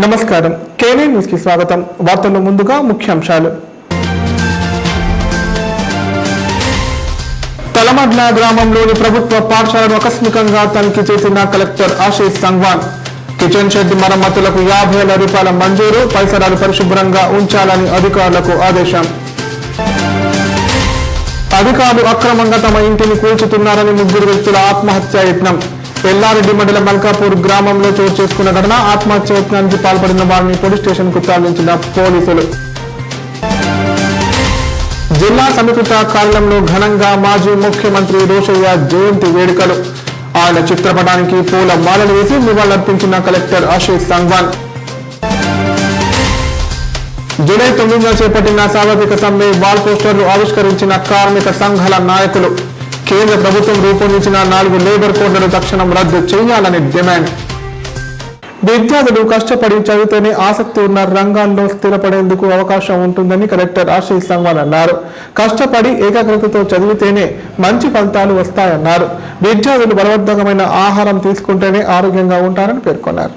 నమస్కారం కేనే న్యూస్ కి స్వాగతం. వార్తల్లో ముందుగా ముఖ్యాంశాలు. తలమడ్ల గ్రామంలోని ప్రభుత్వ పాఠశాలను ఆకస్మికంగా తనిఖీ చేసిన collector Ashish Sangwan. Kitchen shed మరమ్మతులకు 50,000 రూపాయల మంజూరు, పరిసరాలు పరిశుభ్రంగా ఉంచాలని అధికారులకు ఆదేశం. అధికారులు అక్రమంగా తమ ఇంటిని కూల్చుతున్నారని 3 వ్యక్తుల ఆత్మహత్యా యత్నం. ఎల్లారెడ్డి మండలం మల్కాపూర్ గ్రామంలో చోటు చేసుకున్న ఘటన. ఆత్మహత్య యత్నానికి పాల్పడిన వారిని పోలీస్ స్టేషన్ కు తరలించిన పోలీసులు. జిల్లా సమీకృత కార్యాలయంలో ఘనంగా మాజీ ముఖ్యమంత్రి రోషయ్య జయంతి వేడుకలు. ఆయన చిత్రపటానికి పూల మాలలు వేసి నివాళులర్పించిన కలెక్టర్ ఆశీష్ సంగ్వాన్. జూలై 9న చేపట్టిన సార్వత్రిక సమ్మె వాల్ పోస్టర్లు ఆవిష్కరించిన కార్మిక సంఘాల నాయకులు. కేంద్ర ప్రభుత్వం రూపొందించిన 4 లేబర్ కోడ్లను తక్షణం రద్దు చేయాలని డిమాండ్. విద్యార్థులు కష్టపడి చదివితేనే ఆసక్తి ఉన్న రంగాల్లో స్థిరపడేందుకు అవకాశం ఉంటుందని కలెక్టర్ ఆశీష్ సంగ్వాన్ అన్నారు. కష్టపడి ఏకాగ్రతతో చదివితేనే మంచి ఫలితాలు వస్తాయన్నారు. విద్యార్థులు బలవర్ధకమైన ఆహారం తీసుకుంటేనే ఆరోగ్యంగా ఉంటారని పేర్కొన్నారు.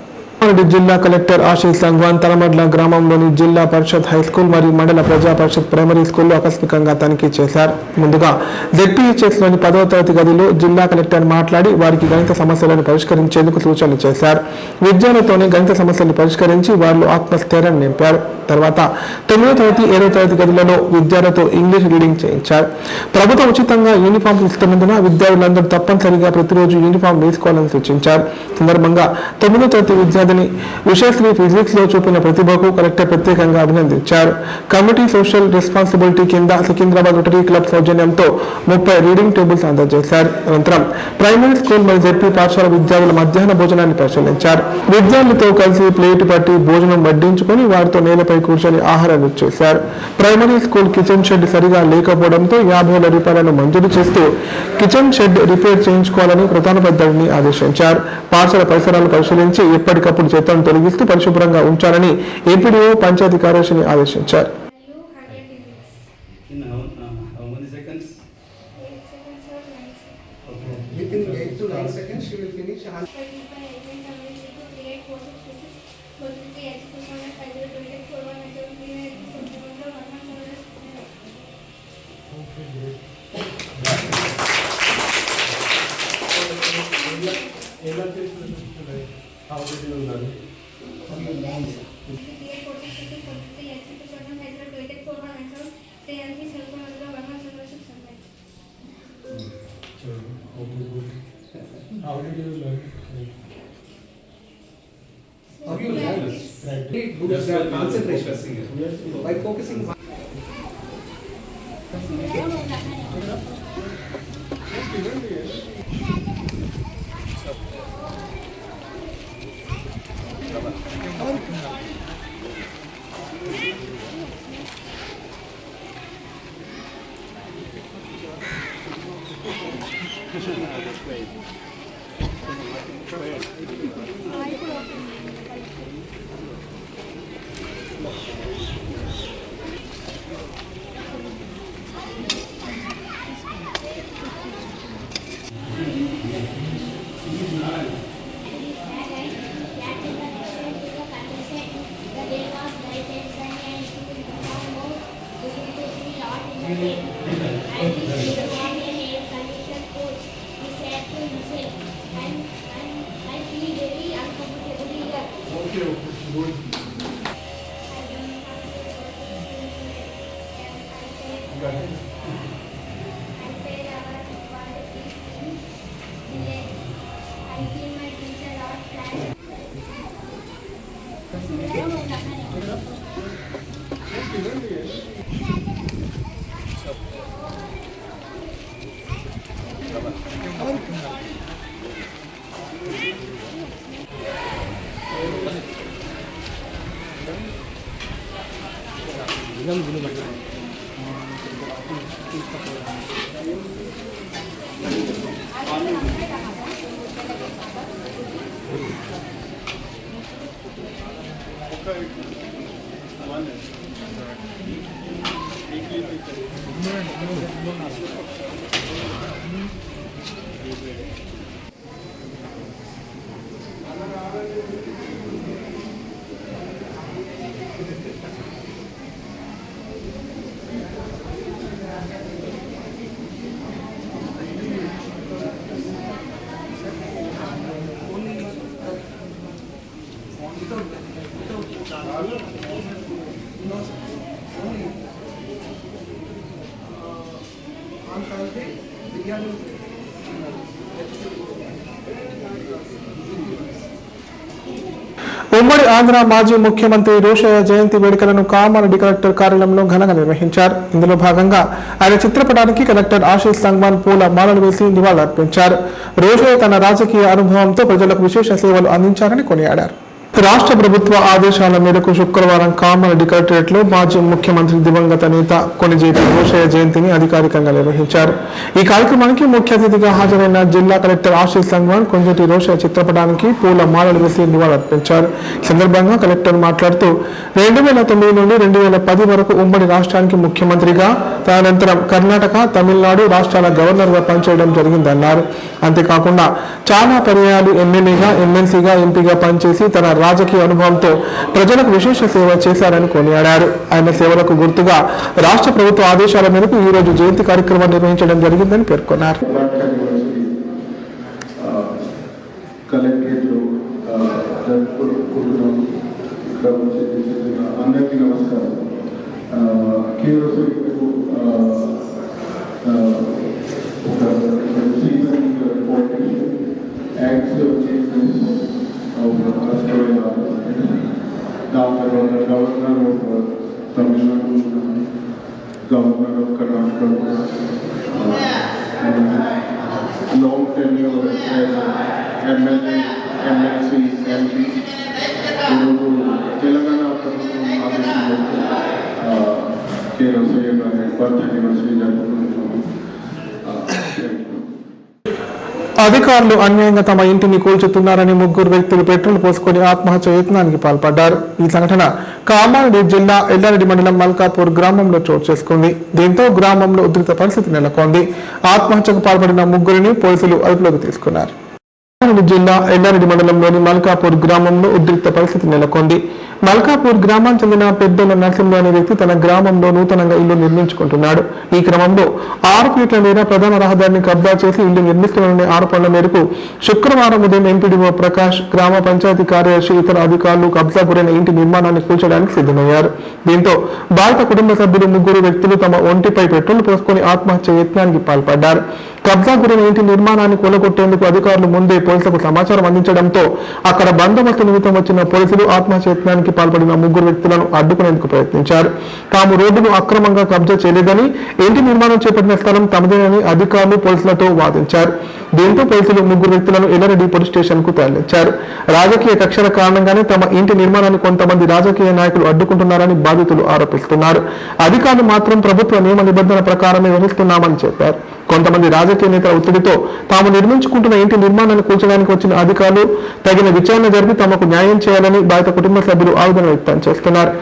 జిల్లా కలెక్టర్ ఆశీష్ సంగ్వాన్ తలమడ్ల గ్రామంలోని జిల్లా పరిషత్ హైస్కూల్ మరియు మండల ప్రజా పరిషత్ ప్రైమరీ స్కూల్లో ఆకస్మికంగా తనిఖీ చేశారు. ముందుగా ZPHS లోని 10వ తరగతి గదిలో జిల్లా కలెక్టర్ మాట్లాడి వారికి గణిత సమస్యలను పరిష్కరించేందుకు సూచనలు చేశారు. విద్యార్థులతోనే గణిత సమస్యలు పరిష్కరించి వారిలో ఆత్మస్థైర్యాన్ని నింపారు. తర్వాత 9వ తరగతి 7వ తరగతి గదులలో విద్యార్థులతో ఇంగ్లీష్ రీడింగ్ చేయించారు. ప్రభుత్వం ఉచితంగా యూనిఫామ్ ఇస్తున్నందున విద్యార్థులందరూ తప్పనిసరిగా ప్రతిరోజు యూనిఫామ్ వేసుకోవాలని సూచించారు. సందర్భంగా 9వ తరగతి విద్యార్థిని విషయశ్రీ ఫిజిక్స్ లో చూపిన ప్రతిభకు కలెక్టర్ ప్రత్యేకంగా అభినందించారు. కమిటీ సోషల్ రెస్పాన్సిబిలిటీ కింద సికింద్రాబాద్ రోటరీ క్లబ్ సౌజన్యంతో 30 రీడింగ్ టేబుల్స్ అందజేశారు. అనంతరం ప్రైమరీ స్కూల్ మరియు ZP పాఠశాల విద్యార్థుల మధ్యాహ్న భోజనాన్ని పరిశీలించారు. విద్యార్థులతో కలిసి ప్లేట్ పట్టి భోజనం వడ్డించుకొని వారితో నేలపై కూర్చొని ఆహారం ఇచ్చేశారు. ప్రైమరీ స్కూల్ కిచెన్ షెడ్ సరిగా లేకపోవడంతో 50,000 రూపాయలను మంజూరు చేస్తూ కిచెన్ షెడ్ రిపేర్ చేయించుకోవాలని ప్రధానోపాధ్యాయుడిని ఆదేశించారు. పాఠశాల పరిసరాలను పరిశీలించి ఎప్పటికప్పుడు చెత్తను తొలగిస్తూ పరిశుభ్రంగా ఉంచాలని ఎంపీడీఓ పంచాయతీ కార్యదర్శిని ఆదేశించారు. How did you learn? How you learn? Right. Good concentration. By focusing. on Thursday, biryani. ఉమ్మడి ఆంధ్ర మాజీ ముఖ్యమంత్రి రోషయ్య జయంతి వేడుకలను కామారెడ్డి కలెక్టర్ కార్యాలయంలో ఘనంగా నిర్వహించారు. ఇందులో భాగంగా ఆయన చిత్రపటానికి కలెక్టర్ ఆశీష్ సంగ్మాన్ పూల మాలలు వేసి నివాళులర్పించారు. రోషయ్య తన రాజకీయ అనుభవంతో ప్రజలకు విశేష సేవలు అందించారని కొనియాడారు. రాష్ట్ర ప్రభుత్వ ఆదేశాల మేరకు శుక్రవారం కామారెడ్డి కలెక్టరేట్ లో మాజీ ముఖ్యమంత్రి దివంగత నేత కొణిజేటి రోషయ్య జయంతిని అధికారికంగా నిర్వహించారు. ఈ కార్యక్రమానికి ముఖ్య అతిథిగా హాజరైన జిల్లా కలెక్టర్ ఆశీష్ సంగ్మాన్ కొంజేటి రోషయ్య చిత్రపటానికి పూల మాలలు వేసి నివాళులర్పించారు. ఈ సందర్భంగా కలెక్టర్ మాట్లాడుతూ 2009 నుండి 2010 వరకు ఉమ్మడి రాష్ట్రానికి ముఖ్యమంత్రిగా, తదనంతరం కర్ణాటక, తమిళనాడు రాష్ట్రాల గవర్నర్గా పనిచేయడం జరిగిందన్నారు. అంతేకాకుండా చాలా పర్యాయాలు ఎమ్మెల్యేగా, ఎమ్మెల్సీగా, ఎంపీగా పనిచేసి తన రాజకీయ అనుభవంతో ప్రజలకు విశేష సేవ చేశారని కొనియాడారు. ఆయన సేవలకు గుర్తుగా రాష్ట్ర ప్రభుత్వ ఆదేశాల మేరకు ఈ రోజు జయంతి కార్యక్రమం నిర్వహించడం జరిగిందని పేర్కొన్నారు. Governor of Tamil Nadu, Governor of Karnataka, long tenure as MLA, MLC, MP, Telangana ప్రభుత్వం ఆదేశించారు. రోషయ్య గారి బర్త్ యానివర్సరీ జరుపుకుంటున్నాము. అధికారులు అన్యాయంగా తమ ఇంటిని కూల్చుతున్నారని ముగ్గురు వ్యక్తులు పెట్రోల్ పోసుకొని ఆత్మహత్య యత్నానికి పాల్పడ్డారు. ఈ సంఘటన కామారెడ్డి జిల్లా ఎల్లారెడ్డి మండలం మల్కాపూర్ గ్రామంలో చోటు చేసుకుంది. దీంతో గ్రామంలో ఉద్రిక్త పరిస్థితి నెలకొంది. ఆత్మహత్యకు పాల్పడిన ముగ్గురిని పోలీసులు అదుపులోకి తీసుకున్నారు. కామారెడ్డి జిల్లా ఎల్లారెడ్డి మండలంలోని మల్కాపూర్ గ్రామంలో ఉద్రిక్త పరిస్థితి నెలకొంది. మల్కాపూర్ గ్రామానికి చెందిన పెద్దల నరసింహ అనే వ్యక్తి తన గ్రామంలో నూతనంగా ఇల్లు నిర్మించుకుంటున్నాడు. ఈ క్రమంలో 6 ఫీట్ల మేర ప్రధాన రహదారిని కబ్జా చేసి ఇల్లు నిర్మిస్తున్నారనే ఆరోపణల మేరకు శుక్రవారం ఉదయం ఎంపీడీఓ ప్రకాష్, గ్రామ పంచాయతీ కార్యదర్శి, ఇతర అధికారులు కబ్జా గురైన ఇంటి నిర్మాణాన్ని కూల్చడానికి సిద్ధమయ్యారు. దీంతో బాధిత కుటుంబ సభ్యులు ముగ్గురు వ్యక్తులు తమ ఒంటిపై పెట్రోల్ పోసుకొని ఆత్మహత్య యత్నానికి పాల్పడ్డారు. కబ్జా గురైన ఇంటి నిర్మాణాన్ని కూలగొట్టేందుకు అధికారులు ముందే పోలీసులకు సమాచారం అందించడంతో అక్కడ బందోబస్తు నిమిత్తం వచ్చిన పోలీసులు ఆత్మహత్య యత్నానికి పాల్పడిన ముగ్గురు వ్యక్తులను అడ్డుకునేందుకు ప్రయత్నించారు. తాము రోడ్డును అక్రమంగా కబ్జా చేయలేదని, ఇంటి నిర్మాణం చేపట్టిన స్థలం తమదేనని అధికారులు పోలీసులతో వాదించారు. దీంతో పోలీసులు ముగ్గురు వ్యక్తులను ఎల్లారెడ్డి పోలీస్ స్టేషన్ కు తరలించారు. రాజకీయ కక్షల కారణంగానే తమ ఇంటి నిర్మాణాన్ని కొంతమంది రాజకీయ నాయకులు అడ్డుకుంటున్నారని బాధితులు ఆరోపిస్తున్నారు. అధికారులు మాత్రం ప్రభుత్వ నియమ నిబంధనల ప్రకారమే వ్యవహరిస్తున్నామని చెప్పారు. కొంతమంది రాజకీయ నేతల ఒత్తిడితో తాము నిర్మించుకుంటున్న ఇంటి నిర్మాణాన్ని కూల్చడానికి వచ్చిన అధికారులు తగిన విచారణ జరిపి తమకు న్యాయం చేయాలని బాధిత కుటుంబ సభ్యులు ఆవేదన వ్యక్తం చేస్తున్నారు.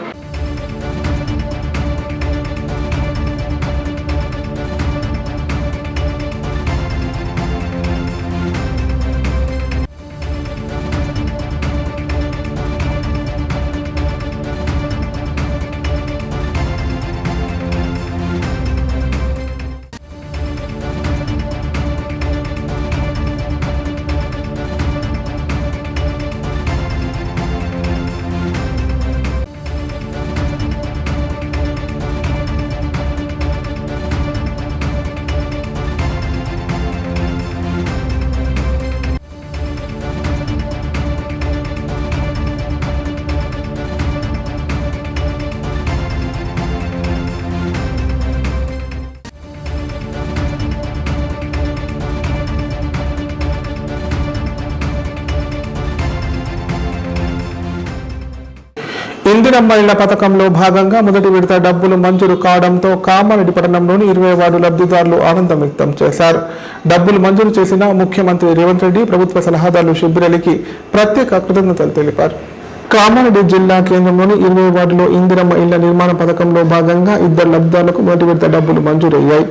ఇందిరమ్మ ఇళ్ల పథకంలో భాగంగా మొదటి విడత డబ్బులు మంజూరు కావడంతో కామారెడ్డి పట్టణంలోని 20 వార్డు లబ్ధిదారులు ఆనందం వ్యక్తం చేశారు. డబ్బులు మంజూరు చేసిన ముఖ్యమంత్రి రేవంత్ రెడ్డి, ప్రభుత్వ సలహాదారులు షబ్బీర్ అలీకి ప్రత్యేక కృతజ్ఞతలు తెలిపారు. కామారెడ్డి జిల్లా కేంద్రంలోని 20 వార్డులో ఇందిరమ్మ ఇళ్ల నిర్మాణ పథకంలో భాగంగా 2 లబ్ధిదారులకు మొదటి విడత డబ్బులు మంజూరయ్యాయి.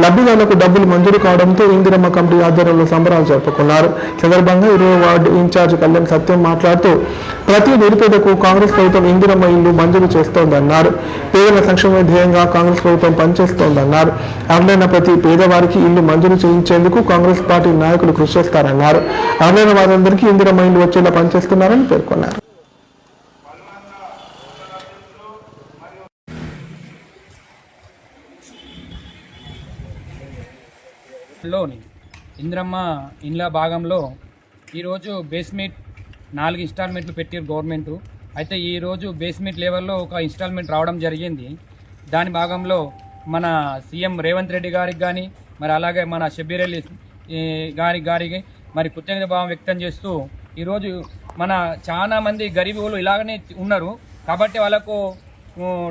లబ్ధిదారులకు డబ్బులు మంజూరు కావడంతో ఇందిరమ్మ కమిటీ ఆధ్వర్యంలో సంబరాలు జరుపుకున్నారు. సందర్భంగా 20 వార్డు ఇన్ఛార్జ్ కళ్యాణ్ సత్యం మాట్లాడుతూ ప్రతి నిరుపేదకు కాంగ్రెస్ ప్రభుత్వం ఇందిరమ్మ ఇల్లు మంజూరు చేస్తోందన్నారు. పేదల సంక్షేమ ధ్యేయంగా కాంగ్రెస్ ప్రభుత్వం పనిచేస్తోందన్నారు. అర్హులైన ప్రతి పేదవారికి ఇల్లు మంజూరు చేయించేందుకు కాంగ్రెస్ పార్టీ నాయకులు కృషి చేస్తారన్నారు. అర్హులైన వారందరికీ ఇందిరమ్మ ఇల్లు వచ్చేలా పనిచేస్తున్నారని పేర్కొన్నారు. లోని ఇంద్రమ్మ ఇండ్ల భాగంలో ఈరోజు బేస్మెంట్ 4 ఇన్స్టాల్మెంట్లు పెట్టారు గవర్నమెంట్. అయితే ఈరోజు బేస్మెంట్ లెవెల్లో ఒక ఇన్స్టాల్మెంట్ రావడం జరిగింది. దాని భాగంలో మన సీఎం రేవంత్ రెడ్డి గారికి కానీ మరి అలాగే మన షబ్బీర్ అలీ గారికి మరి కృతజ్ఞత భావం వ్యక్తం చేస్తూ ఈరోజు మన చాలా మంది గరీబులు ఇలాగనే ఉన్నారు కాబట్టి వాళ్ళకు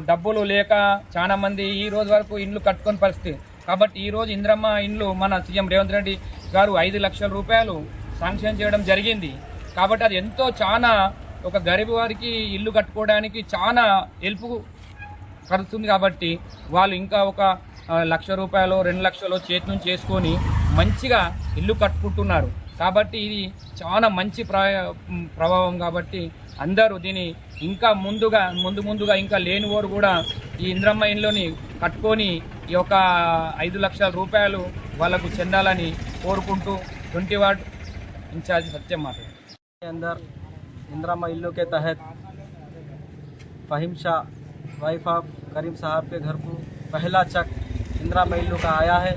డబ్బులు లేక చాలా మంది ఈ రోజు వరకు ఇండ్లు కట్టుకొని పరిస్థితి. కాబట్టి ఈరోజు ఇంద్రమ్మ ఇండ్లు మన సీఎం రేవంత్ రెడ్డి గారు 5 లక్షల రూపాయలు శాంక్షన్ చేయడం జరిగింది. కాబట్టి అది ఎంతో చాలా ఒక గరీబ్ వారికి ఇల్లు కట్టుకోవడానికి చాలా హెల్ప్ కలుగుతుంది. కాబట్టి వాళ్ళు ఇంకా ఒక 1 లక్ష రూపాయలు 2 లక్షలు చేతి నుంచి చేసుకొని మంచిగా ఇల్లు కట్టుకుంటున్నారు. కాబట్టి ఇది చాలా మంచి ప్రభావం. కాబట్టి అందరూ దీన్ని ఇంకా ముందుగా ఇంకా లేని వారు కూడా ఈ ఇంద్రమ్మ ఇండ్లోని కట్టుకొని ఈ యొక్క 5 లక్షల రూపాయలు వాళ్ళకు చెందాలని కోరుకుంటూ 20 వార్డ్ इंचार्ज सत्यम माता के अंदर इंदिरा इल्लू के तहत फ़हीम शाह वाइफ ऑफ करीम साहब के घर को पहला चक इंदिरा इल्लू का आया है।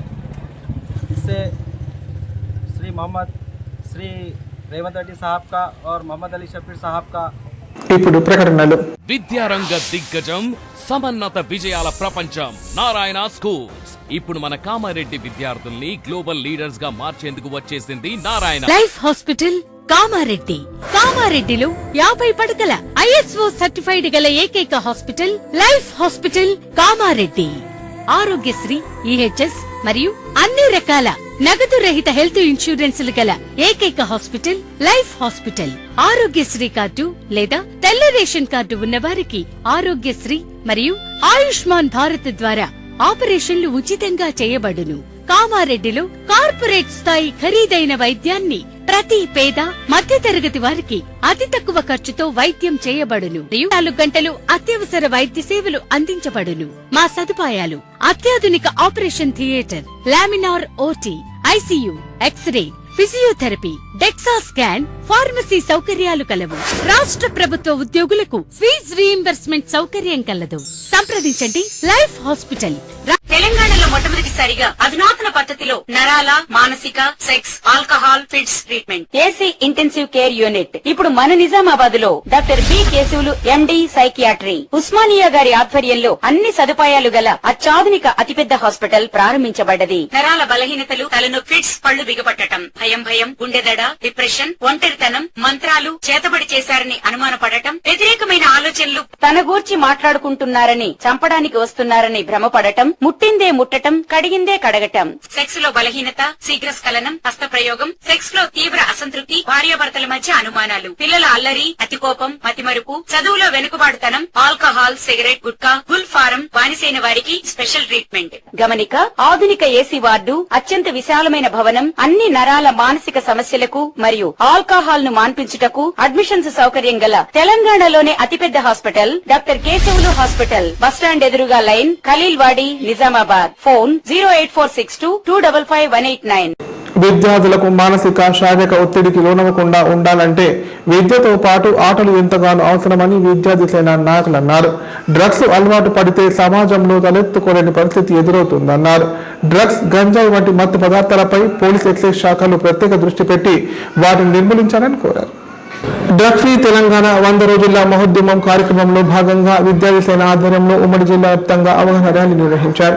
इससे श्री रेवंत रेड्डी साहब का और मोहम्मद अली शफीर साहब का ఇప్పుడు ప్రకటనలు. విద్యారంగ దిగ్గజం సమన్నత విజయాల ప్రపంచం నారాయణ స్కూల్స్ ఇప్పుడు మన కామారెడ్డి విద్యార్థుల్ని గ్లోబల్ లీడర్స్ గా మార్చేందుకు వచ్చేసింది నారాయణ లైఫ్ హాస్పిటల్ కామారెడ్డి. కామారెడ్డిలో 50 పడకల ISO సర్టిఫైడ్ గల ఏకైక hospital life hospital Kamareddy. Aarogyasri, EHS మరియు అన్ని రకాల నగదు రహిత హెల్త్ ఇన్సూరెన్సులు గల ఏకైక hospital life hospital. Aarogyasri card లేదా తెల్ల రేషన్ కార్డు ఉన్న వారికి ఆరోగ్యశ్రీ మరియు ఆయుష్మాన్ భారత్ ద్వారా ఆపరేషన్లు ఉచితంగా చేయబడును. కామారెడ్డిలో కార్పొరేట్ స్థాయి ఖరీదైన వైద్యాన్ని ప్రతి పేద మధ్యతరగతి వారికి అతి తక్కువ ఖర్చుతో వైద్యం చేయబడును. 4 గంటలు అత్యవసర వైద్య సేవలు అందించబడును. మా సదుపాయాలు: అత్యాధునిక operation theatre, laminar OT, ICU, x-ray, physiotherapy, DEXA scan, pharmacy సౌకర్యాలు కలవు. రాష్ట్ర ప్రభుత్వ ఉద్యోగులకు ఫీజు రీయింబర్స్మెంట్ సౌకర్యం కలదు. సంప్రదించండి లైఫ్ హాస్పిటల్. తెలంగాణలో మొట్టమొదటిసారిగా అధునాతన పద్ధతిలో నరాల, మానసిక, sex, alcohol, fits treatment, AC intensive care unit ఇప్పుడు మన నిజామాబాద్ లో doctor B Keshavulu MD psychiatry, Osmania గారి ఆధ్వర్యంలో అన్ని సదుపాయాలు గల అత్యాధునిక అతిపెద్ద హాస్పిటల్ ప్రారంభించబడ్డది. నరాల బలహీనతలు, తలనొప్పి, ఫిట్స్, పళ్లు బిగపట్టడం, భయం, గుండెదడ, డిప్రెషన్, ఒంటరితనం, మంత్రాలు చేతబడి చేశారని అనుమానపడటం, వ్యతిరేకమైన ఆలోచనలు, తన గూర్చి మాట్లాడుకుంటున్నారని, చంపడానికి వస్తున్నారని భ్రమపడటం, ముట్టిందే ముట్టటం, కడిగిందే కడగటం, సెక్స్ లో బలహీనత, శీఘ్రస్ఖలనం, హస్తప్రయోగం, సెక్స్ లో తీవ్ర అసంతృప్తి, భార్యాభర్తల మధ్య అనుమానాలు, పిల్లల అల్లరి, అతికోపం, మతిమరుపు, చదువులో వెనుకబాటుతనం, alcohol, cigarette, gutka, Gul form బానిసైన వారికి స్పెషల్ ట్రీట్మెంట్. గమనిక: ఆధునిక ఏసీ వార్డు, అత్యంత విశాలమైన భవనం, అన్ని నరాల మానసిక సమస్యలకు మరియు ఆల్కహాల్ ను మాన్పించుటకు అడ్మిషన్స్ సౌకర్యం గల తెలంగాణలోనే అతిపెద్ద hospital doctor Keshavulu hospital. Bus stand ఎదురుగా లైన్, ఖలీల్వాడి, నిజామాబాద్. ఫోన్ 08462255189. విద్యార్థులకు మానసిక, శారీరక ఒత్తిడికి లోనవ్వకుండా ఉండాలంటే విద్యతో పాటు ఆటలు ఎంతగానో అవసరమని విద్యార్థి సేన నాయకులు అన్నారు. డ్రగ్స్ అలవాటు పడితే సమాజంలో తలెత్తుకోలేని పరిస్థితి ఎదురవుతుందన్నారు. డ్రగ్స్, గంజాయి వంటి మత్తు పదార్థాలపై పోలీస్, ఎక్సైజ్ శాఖలు ప్రత్యేక దృష్టి పెట్టి వాటిని నిర్మూలించాలని కోరారు. డ్రగ్స్ ఫ్రీ తెలంగాణ 100 రోజుల మహోద్యమం కార్యక్రమంలో భాగంగా విద్యార్థి సేన ఆధ్వర్యంలో ఉమ్మడి జిల్లా వ్యాప్తంగా అవగాహన ర్యాలీ నిర్వహించారు.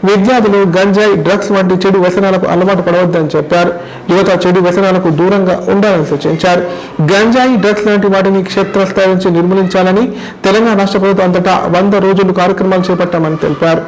విద్యార్థులు గంజాయి, డ్రగ్స్ వంటి చెడు వ్యసనాలకు అలవాటు పడవద్దని చెప్పారు. యువత చెడు వ్యసనాలకు దూరంగా ఉండాలని సూచించారు. గంజాయి, డ్రగ్స్ లాంటి వాటిని క్షేత్రస్థాయి నుంచి నిర్మూలించాలని తెలంగాణ రాష్ట్ర ప్రభుత్వం అంతటా 100 రోజులు కార్యక్రమాలు చేపట్టామని తెలిపారు.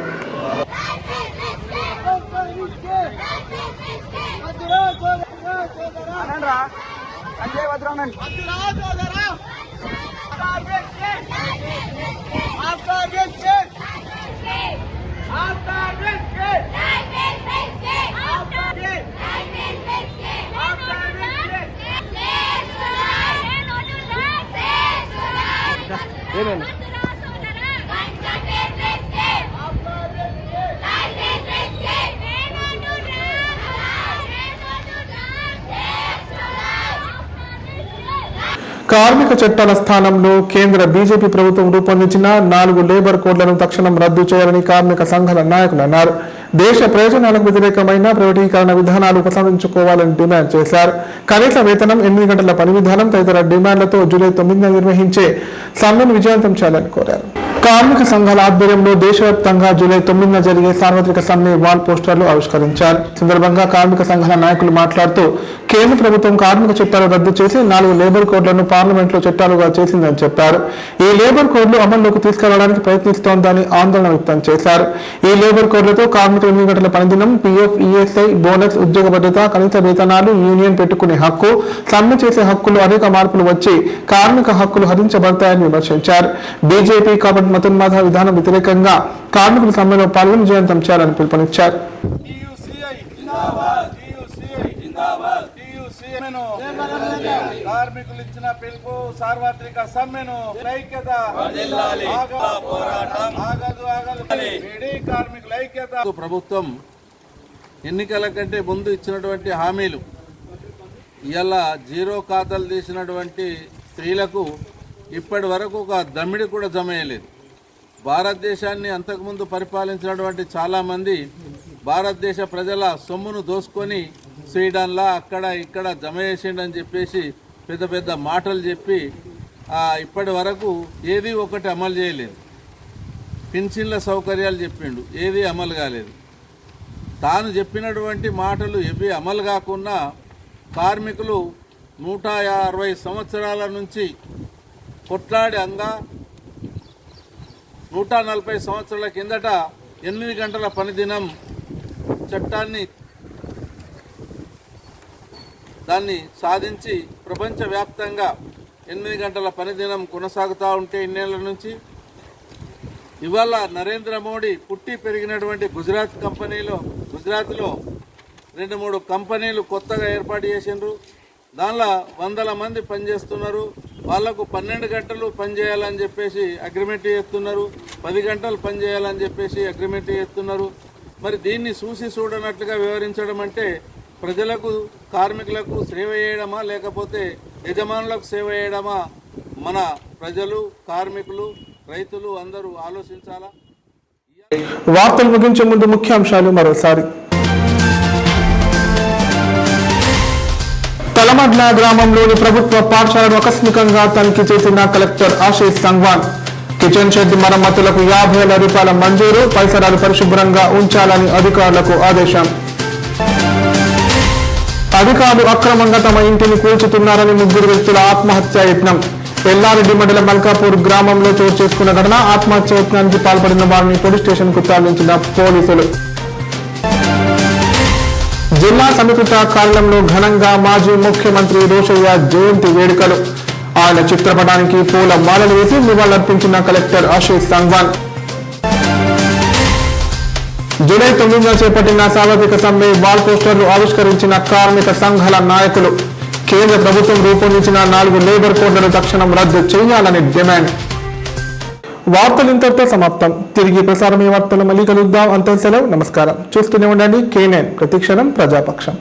కార్మిక చట్టాల స్థానంలో కేంద్ర బీజేపీ ప్రభుత్వం రూపొందించిన 4 లేబర్ కోడ్లను తక్షణం రద్దు చేయాలని కార్మిక సంఘాల నాయకులు అన్నారు. దేశ ప్రయోజనాలకు వ్యతిరేకమైన ప్రైవేటీకరణ విధానాలు ఉపసంహరించుకోవాలని డిమాండ్ చేశారు. కనీస వేతనం, 8 గంటల పని విధానం తదితర డిమాండ్లతో జూలై 9న నిర్వహించే సమ్మెను విజయవంతం చేయాలని కోరారు. కార్మిక సంఘాల ఆధ్వర్యంలో దేశవ్యాప్తంగా జూలై 9న జరిగే సార్వత్రిక సమ్మె వాల్ పోస్టర్లు ఆవిష్కరించారు. సందర్భంగా కార్మిక సంఘాల నాయకులు మాట్లాడుతూ కేంద్ర ప్రభుత్వం కార్మిక చట్టాలు రద్దు చేసి 4 లేబర్ కోడ్లను పార్లమెంట్లో చట్టాలుగా చేసిందని చెప్పారు. ఈ లేబర్ కోడ్లు అమల్లోకి తీసుకురావడానికి ప్రయత్నిస్తోందని ఆందోళన వ్యక్తం చేశారు. ఈ లేబర్ కోడ్లతో కార్మికుల 8 గంటల పనిదినం, పీఎఫ్, ఈఎస్ఐ, బోనస్, ఉద్యోగ భద్రత, కనీస వేతనాలు, యూనియన్ పెట్టుకునే హక్కు, సమ్మె చేసే హక్కులు అనేక మార్పులు వచ్చి కార్మిక హక్కులు హరించబడతాయని విమర్శించారు. బీజేపీ కాబట్టి మతోన్మాద విధానం వ్యతిరేకంగా కార్మికుల సమ్మెలో పాల్గొని విజయవంతం చేయాలని పిలుపునిచ్చారు. కార్మికులు ఇచ్చిన పిలుపు సార్వత్రిక సమ్మెను ఐక్యత కార్మికుల ఐక్యత. ప్రభుత్వం ఎన్నికల కంటే ముందు ఇచ్చినటువంటి హామీలు ఇలా జీరో ఖాతాలు తీసినటువంటి స్త్రీలకు ఇప్పటి వరకు ఒక దమ్మిడి కూడా జమ చేయలేదు. భారతదేశాన్ని అంతకుముందు పరిపాలించినటువంటి చాలామంది భారతదేశ ప్రజల సొమ్మును దోసుకొని స్వీడన్లా అక్కడ ఇక్కడ జమ చేసిండని చెప్పేసి పెద్ద పెద్ద మాటలు చెప్పి ఇప్పటి వరకు ఏది ఒకటి అమలు చేయలేదు. పెన్షన్ల సౌకర్యాలు చెప్పిండు, ఏది అమలు కాలేదు. తాను చెప్పినటువంటి మాటలు ఏవి అమలు కాకుండా కార్మికులు 160 సంవత్సరాల నుంచి కొట్లాడి 140 సంవత్సరాల కిందట 8 గంటల పనిదినం చట్టాన్ని దాన్ని సాధించి ప్రపంచవ్యాప్తంగా 8 గంటల పనిదినం కొనసాగుతూ ఉంటే ఇన్నేళ్ల నుంచి ఇవాళ నరేంద్ర మోడీ పుట్టి పెరిగినటువంటి గుజరాత్లో 2-3 కంపెనీలు కొత్తగా ఏర్పాటు చేసిండ్రు. దానిలో 100 మంది పనిచేస్తున్నారు. వాళ్లకు 12 గంటలు పనిచేయాలని చెప్పేసి అగ్రిమెంట్ చేస్తున్నారు, 10 గంటలు పనిచేయాలని చెప్పేసి అగ్రిమెంట్ చేస్తున్నారు. మరి దీన్ని చూడనట్లుగా వివరించడం అంటే ప్రజలకు, కార్మికులకు సేవ చేయడమా లేకపోతే యజమానులకు సేవ చేయడమా? మన ప్రజలు, కార్మికులు, రైతులు అందరూ ఆలోచించాలా. వార్తలు ముగించే ముందు ముఖ్యాంశాలు మరోసారి. తలమడ్ల గ్రామంలోని ప్రభుత్వ పాఠశాలను ఆకస్మికంగా తనిఖీ చేసిన collector Ashish Sangwan. Kitchen shed మరమ్మతులకు 50,000 రూపాయల మంజూరు, పరిసరాలు పరిశుభ్రంగా ఉంచాలని అధికారులకు ఆదేశం. అధికారులు అక్రమంగా తమ ఇంటిని కూల్చుతున్నారని 3 వ్యక్తుల ఆత్మహత్యా యత్నం. ఎల్లారెడ్డి మండలం మల్కాపూర్ గ్రామంలో చోటు చేసుకున్న ఘటన. ఆత్మహత్య యత్నానికి పాల్పడిన వారిని పోలీస్ స్టేషన్ కు తరలించిన పోలీసులు. జిల్లా సమీకృత కార్యాలయంలో ఘనంగా మాజీ ముఖ్యమంత్రి రోషయ్య జయంతి వేడుకలు. ఆయన చిత్రపటానికి పూల మాలలు వేసి నివాళులర్పించిన కలెక్టర్ ఆశీష్ సంగ్వాన్. జూలై 9న చేపట్టిన సార్వత్రిక సమ్మె వాల్ పోస్టర్లు ఆవిష్కరించిన కార్మిక సంఘాల నాయకులు. కేంద్ర ప్రభుత్వం రూపొందించిన 4 లేబర్ కోడ్లను తక్షణం రద్దు చేయాలని డిమాండ్. వార్తలు ఇంతటితో సమాప్తం. తిరిగి ప్రసారమయ్యే వార్తలు మళ్ళీ కలుద్దాం. అంతే సెలవు. నమస్కారం. చూస్తూనే ఉండండి K9 ప్రతిక్షణం ప్రజాపక్షం.